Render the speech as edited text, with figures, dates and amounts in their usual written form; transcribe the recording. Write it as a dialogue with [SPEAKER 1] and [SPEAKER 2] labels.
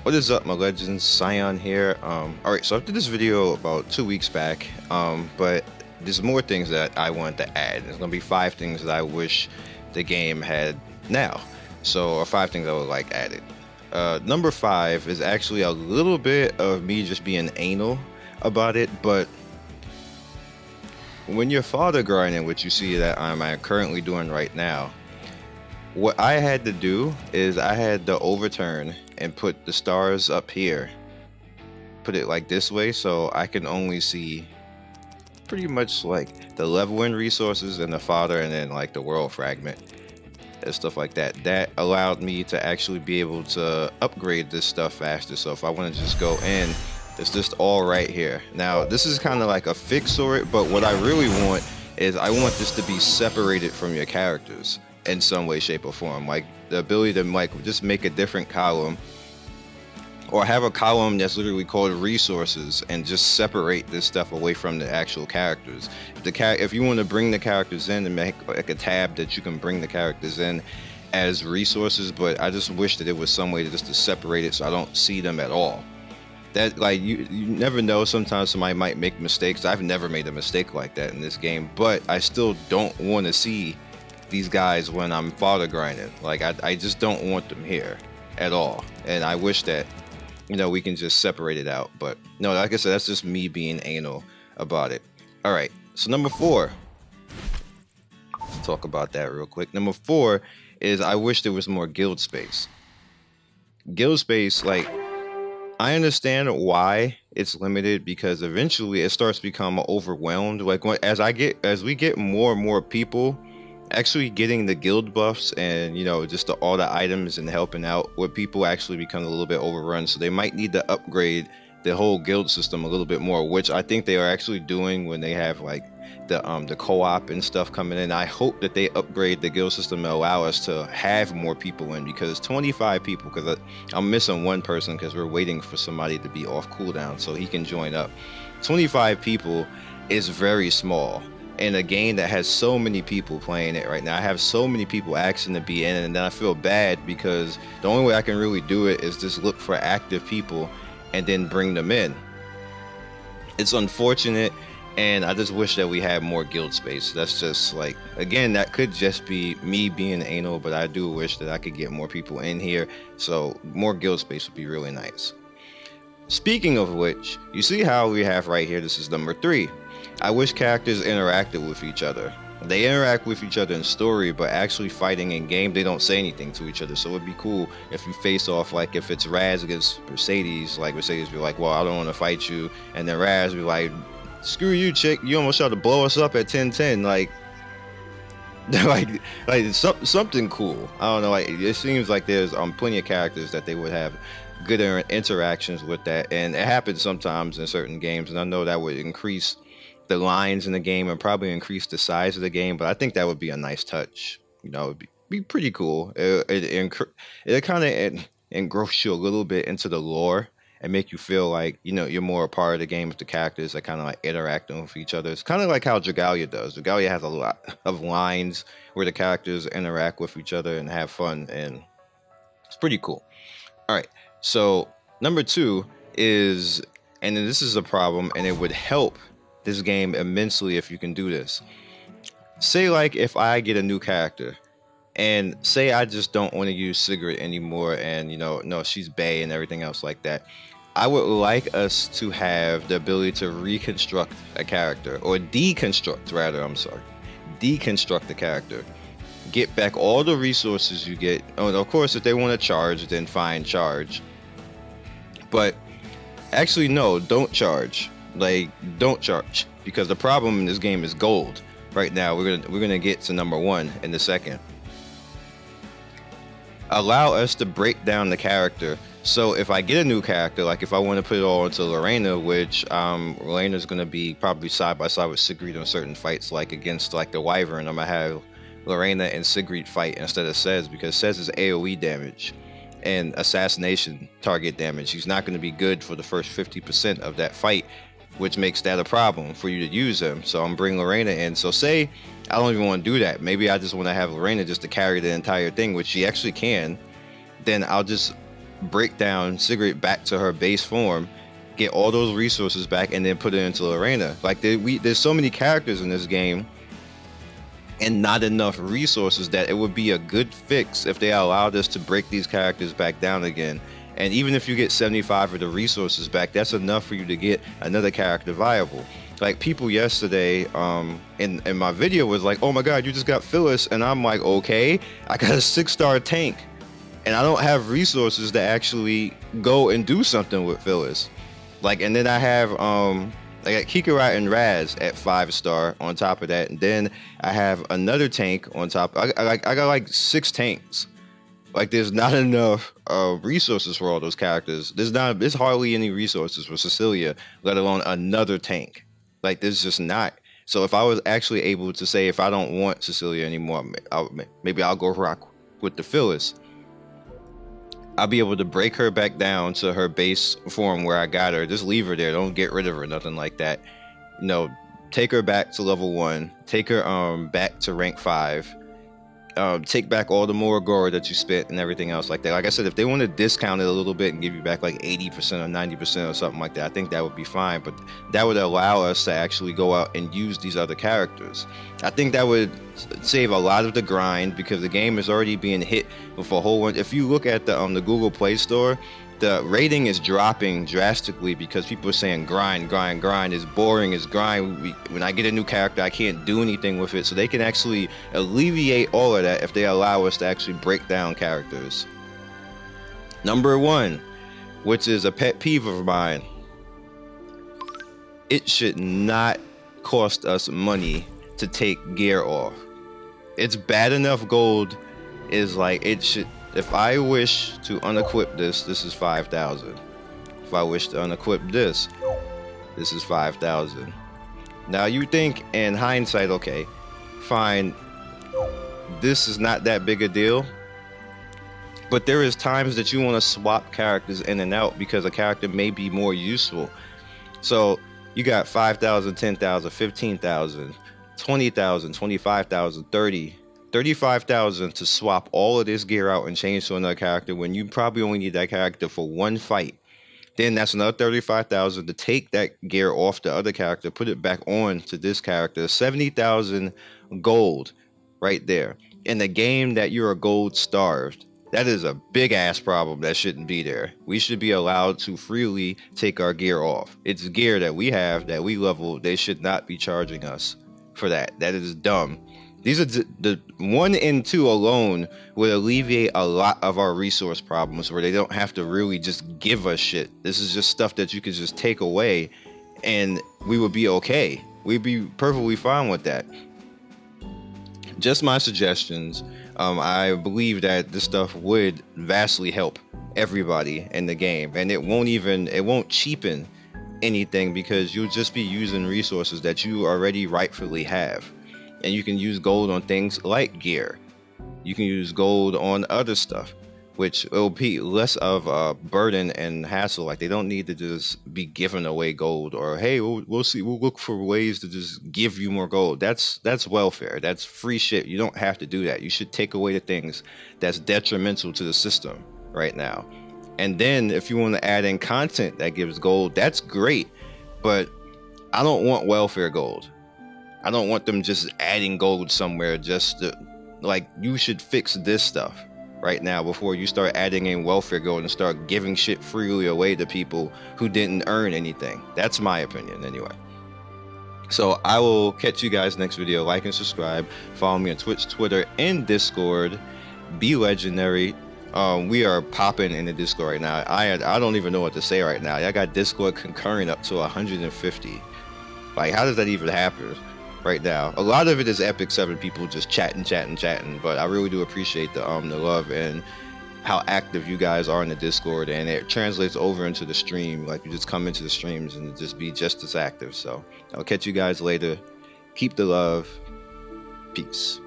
[SPEAKER 1] What is up, my legends? Scion here. Alright, so I did this video about 2 weeks back, but there's more things that I wanted to add. There's gonna be 5 things that I wish the game had now. So, or 5 things I would like added. Number 5 is actually a little bit of me just being anal about it, but when you're fodder grinding, which you see that I'm currently doing right now, what I had to do is I had to overturn and put the stars up here, put it like this way, so I can only see pretty much like the leveling resources and the fodder, and then like the world fragment and stuff like that. That allowed me to actually be able to upgrade this stuff faster. So if I want to just go in, it's just all right here. Now this is kind of like a fix for it, but what I really want is I want this to be separated from your characters in some way, shape, or form. Like the ability to like just make a different column, or have a column that's literally called resources, and just separate this stuff away from the actual characters. If you want to bring the characters in, and make like a tab that you can bring the characters in as resources, but I just wish that it was some way to separate it so I don't see them at all. That like you never know, sometimes somebody might make mistakes. I've never made a mistake like that in this game, but I still don't want to see these guys when I'm fodder grinding. Like I just don't want them here at all, and I wish that, you know, we can just separate it out. But no, like I said, that's just me being anal about it. All right, so number 4, let's talk about that real quick. Number 4 is I wish there was more guild space. Guild space, like, I understand why it's limited, because eventually it starts to become overwhelmed. Like as we get more and more people actually getting the guild buffs, and you know, just all the items and helping out with people, actually become a little bit overrun. So they might need to upgrade the whole guild system a little bit more, which I think they are actually doing when they have like the co-op and stuff coming in. I hope that they upgrade the guild system and allow us to have more people in, because 25 people, because I'm missing one person because we're waiting for somebody to be off cooldown so he can join up. 25 people is very small in a game that has so many people playing it right now. I have so many people asking to be in, and then I feel bad because the only way I can really do it is just look for active people and then bring them in. It's unfortunate, and I just wish that we had more guild space. That's just like, again, that could just be me being anal, but I do wish that I could get more people in here. So more guild space would be really nice. Speaking of which, you see how we have right here, this is number 3. I wish characters interacted with each other. They interact with each other in story, but actually fighting in game, they don't say anything to each other. So it'd be cool if you face off, like if it's Raz against Mercedes, like Mercedes be like, well, I don't want to fight you, and then Raz be like, screw you, chick, you almost tried to blow us up at 10-10. Like something cool. I don't know, like it seems like there's plenty of characters that they would have good interactions with that, and it happens sometimes in certain games, and I know that would increase the lines in the game and probably increase the size of the game. But I think that would be a nice touch. You know, it'd be pretty cool. It kind of engross you a little bit into the lore and make you feel like, you know, you're more a part of the game with the characters that kind of like interacting with each other. It's kind of like how Dragalia does. Dragalia has a lot of lines where the characters interact with each other and have fun, and it's pretty cool. All right, so number 2 is, and then this is a problem, and it would help this game immensely if you can do this. Say like if I get a new character, and say I just don't want to use Cigarette anymore, and you know, no, she's bae and everything else like that. I would like us to have the ability to reconstruct a character, or deconstruct rather, I'm sorry, deconstruct the character. Get back all the resources you get. Oh, of course, if they want to charge, then fine, charge. But actually, no, don't charge. Like, don't charge, because the problem in this game is gold. Right now, we're gonna get to number 1 in a second. Allow us to break down the character. So if I get a new character, like if I want to put it all into Lorena, which Lorena's gonna be probably side by side with Sigrid in certain fights, like against like the Wyvern, I'm gonna have Lorena and Sigrid fight instead of Sez, because Sez is AoE damage and assassination target damage. He's not going to be good for the first 50% of that fight, which makes that a problem for you to use him. So I'm bringing Lorena in. So say I don't even want to do that. Maybe I just want to have Lorena just to carry the entire thing, which she actually can. Then I'll just break down Cigarette back to her base form, get all those resources back, and then put it into the arena. Like there's so many characters in this game and not enough resources that it would be a good fix if they allowed us to break these characters back down again. And even if you get 75 of the resources back, that's enough for you to get another character viable. Like people yesterday in my video was like, oh my god, you just got Phyllis, and I'm like, okay, I got a 6-star tank and I don't have resources to actually go and do something with Phyllis. Like, and then I have I got Kikarat and Raz at 5-star on top of that, and then I have another tank on top. I got like 6 tanks. Like, there's not enough resources for all those characters. There's hardly any resources for Cecilia, let alone another tank. Like, there's just not. So if I was actually able to say, if I don't want Cecilia anymore, maybe I'll go rock with the Phyllis. I'll be able to break her back down to her base form where I got her. Just leave her there. Don't get rid of her, nothing like that. You know, take her back to level 1. Take her back to rank 5. Take back all the more gold that you spent and everything else like that. Like I said, if they want to discount it a little bit and give you back like 80% or 90% or something like that, I think that would be fine. But that would allow us to actually go out and use these other characters. I think that would save a lot of the grind, because the game is already being hit with a whole one. If you look at the Google Play Store, the rating is dropping drastically because people are saying grind is boring, is grind. When I get a new character, I can't do anything with it. So they can actually alleviate all of that if they allow us to actually break down characters. Number 1, which is a pet peeve of mine, it should not cost us money to take gear off. It's bad enough gold is like, it should. If I wish to unequip this is 5,000. If I wish to unequip this is 5,000. Now you think in hindsight, okay, fine, this is not that big a deal. But there is times that you want to swap characters in and out because a character may be more useful. So you got 5,000, 10,000, 15,000, 20,000, 25,000, 30. 35,000 to swap all of this gear out and change to another character when you probably only need that character for one fight. Then that's another 35,000 to take that gear off the other character, put it back on to this character. 70,000 gold right there. In a game that you're gold starved, that is a big ass problem that shouldn't be there. We should be allowed to freely take our gear off. It's gear that we have, that we level. They should not be charging us for that. That is dumb. These are the 1 and 2 alone would alleviate a lot of our resource problems, where they don't have to really just give us shit. This is just stuff that you could just take away and we would be okay. We'd be perfectly fine with that. Just my suggestions. I believe that this stuff would vastly help everybody in the game, and it won't cheapen anything, because you'll just be using resources that you already rightfully have. And you can use gold on things like gear. You can use gold on other stuff, which will be less of a burden and hassle. Like, they don't need to just be giving away gold, or hey, we'll see, we'll look for ways to just give you more gold. That's welfare. That's free shit. You don't have to do that. You should take away the things that's detrimental to the system right now. And then if you want to add in content that gives gold, that's great. But I don't want welfare gold. I don't want them just adding gold somewhere just to, like, you should fix this stuff right now before you start adding in welfare gold and start giving shit freely away to people who didn't earn anything. That's my opinion anyway. So I will catch you guys next video. Like and subscribe. Follow me on Twitch, Twitter, and Discord. Be legendary. We are popping in the Discord right now. I don't even know what to say right now. I got Discord concurrent up to 150. Like, how does that even happen right now? A lot of it is Epic 7 people just chatting, but I really do appreciate the love and how active you guys are in the Discord, and it translates over into the stream. Like, you just come into the streams and just be just as active. So I'll catch you guys later. Keep the love. Peace.